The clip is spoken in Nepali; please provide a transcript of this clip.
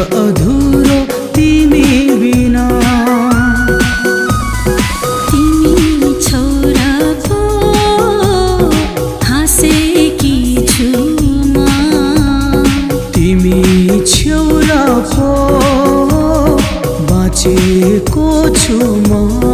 अधुरो तिमी बिना। तिमी छोरा पो हाँसेकी छु म। तिमी छोरा पो बाँचेको छु म।